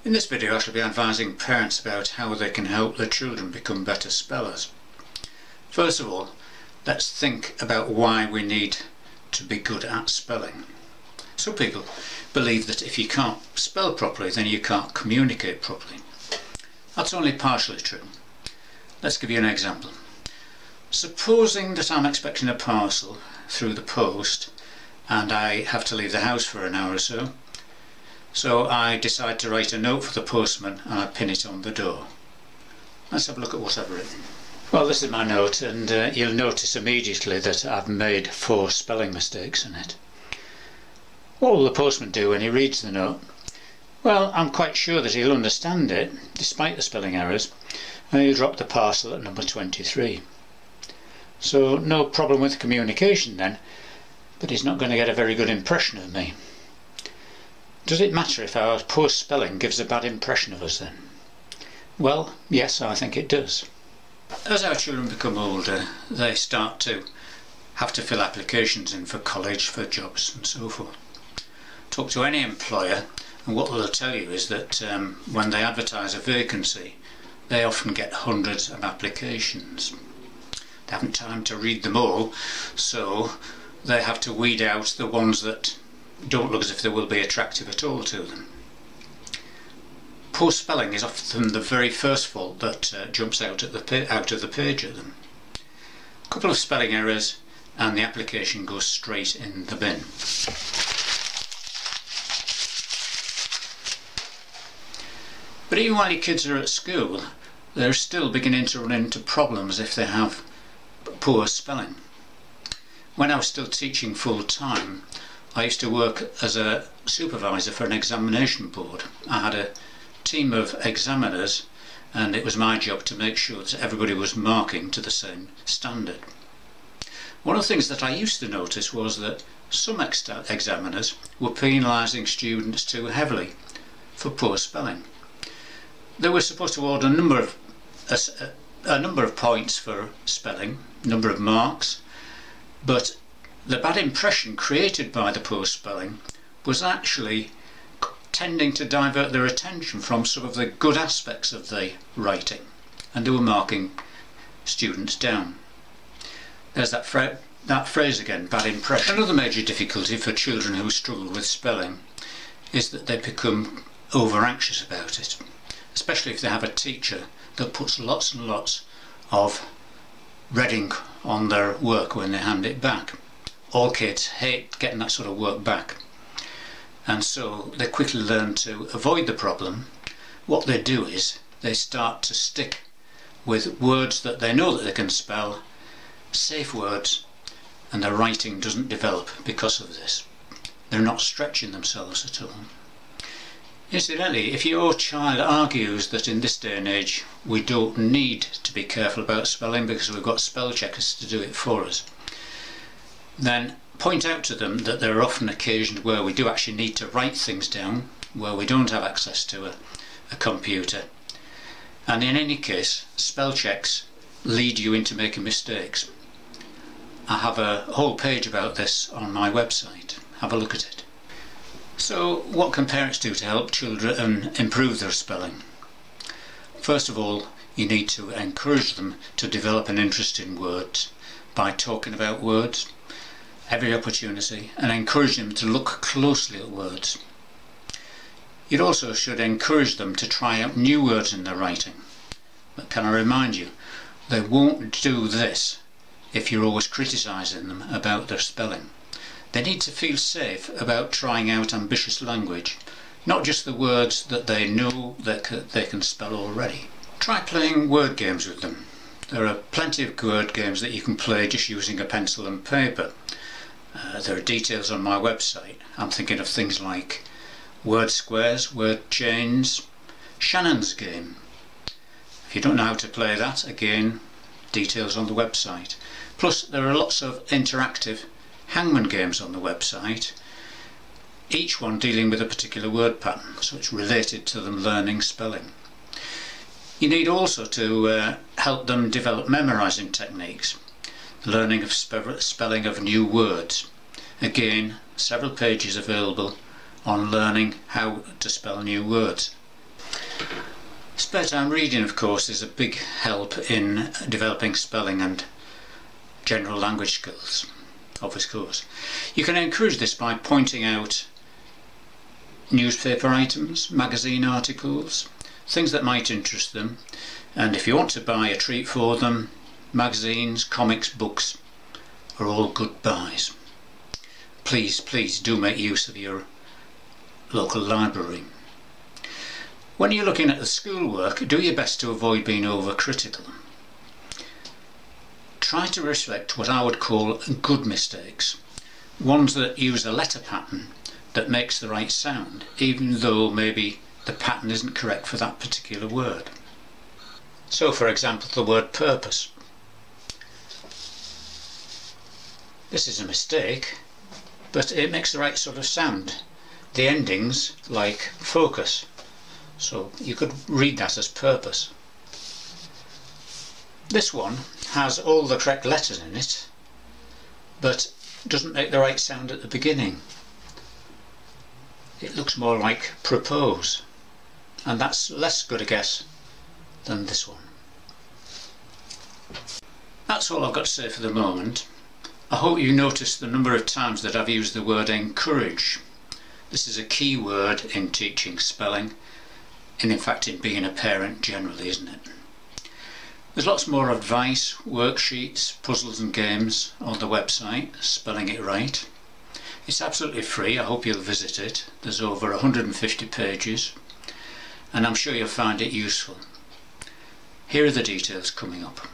In this video I shall be advising parents about how they can help their children become better spellers. First of all, let's think about why we need to be good at spelling. Some people believe that if you can't spell properly then you can't communicate properly. That's only partially true. Let's give you an example. Supposing that I'm expecting a parcel through the post and I have to leave the house for an hour or so. So I decide to write a note for the postman and I pin it on the door. Let's have a look at what I've written. Well, this is my note, and you'll notice immediately that I've made 4 spelling mistakes in it. What will the postman do when he reads the note? Well, I'm quite sure that he'll understand it, despite the spelling errors, and he'll drop the parcel at number 23. So no problem with communication then, but he's not going to get a very good impression of me. Does it matter if our poor spelling gives a bad impression of us then? Well, yes, I think it does. As our children become older, they start to have to fill applications in for college, for jobs and so forth. Talk to any employer and what they'll tell you is that when they advertise a vacancy, they often get hundreds of applications. They haven't time to read them all, so they have to weed out the ones that don't look as if they will be attractive at all to them. Poor spelling is often the very first fault that jumps out of the page at them. A couple of spelling errors and the application goes straight in the bin. But even while your kids are at school, they're still beginning to run into problems if they have poor spelling. When I was still teaching full time, I used to work as a supervisor for an examination board. I had a team of examiners and it was my job to make sure that everybody was marking to the same standard. One of the things that I used to notice was that some examiners were penalising students too heavily for poor spelling. They were supposed to award a number of points for spelling, number of marks, but the bad impression created by the poor spelling was actually tending to divert their attention from some of the good aspects of the writing, and they were marking students down. There's that phrase again, bad impression. Another major difficulty for children who struggle with spelling is that they become over anxious about it, especially if they have a teacher that puts lots and lots of red ink on their work when they hand it back. All kids hate getting that sort of work back, and so they quickly learn to avoid the problem. What they do is they start to stick with words that they know that they can spell, safe words, and their writing doesn't develop because of this. They're not stretching themselves at all. Incidentally, if your child argues that in this day and age we don't need to be careful about spelling because we've got spell checkers to do it for us, then point out to them that there are often occasions where we do actually need to write things down, where we don't have access to a computer, and in any case spell checks lead you into making mistakes. I have a whole page about this on my website. Have a look at it. So what can parents do to help children improve their spelling? First of all, you need to encourage them to develop an interest in words by talking about words every opportunity, and encourage them to look closely at words. You also should encourage them to try out new words in their writing. But can I remind you, they won't do this if you're always criticising them about their spelling. They need to feel safe about trying out ambitious language, not just the words that they know that they can spell already. Try playing word games with them. There are plenty of word games that you can play just using a pencil and paper. There are details on my website. I'm thinking of things like word squares, word chains, Shannon's game. If you don't know how to play that, again, details on the website. Plus there are lots of interactive hangman games on the website, each one dealing with a particular word pattern, so it's related to them learning spelling. You need also to help them develop memorising techniques, learning of spelling of new words. Again, several pages available on learning how to spell new words. Spare time reading, of course, is a big help in developing spelling and general language skills, of course. You can encourage this by pointing out newspaper items, magazine articles, things that might interest them, and if you want to buy a treat for them, magazines, comics, books are all good buys. Please do make use of your local library. When you're looking at the schoolwork, do your best to avoid being overcritical. Try to reflect what I would call good mistakes, ones that use a letter pattern that makes the right sound, even though maybe the pattern isn't correct for that particular word. So, for example, the word purpose. This is a mistake, but it makes the right sort of sound. The ending's like focus, so you could read that as purpose. This one has all the correct letters in it, but doesn't make the right sound at the beginning. It looks more like propose, and that's less good a guess than this one. That's all I've got to say for the moment. I hope you noticed the number of times that I've used the word encourage. This is a key word in teaching spelling, and in fact in being a parent generally, isn't it? There's lots more advice, worksheets, puzzles and games on the website, Spelling It Right. It's absolutely free. I hope you'll visit it. There's over 150 pages and I'm sure you'll find it useful. Here are the details coming up.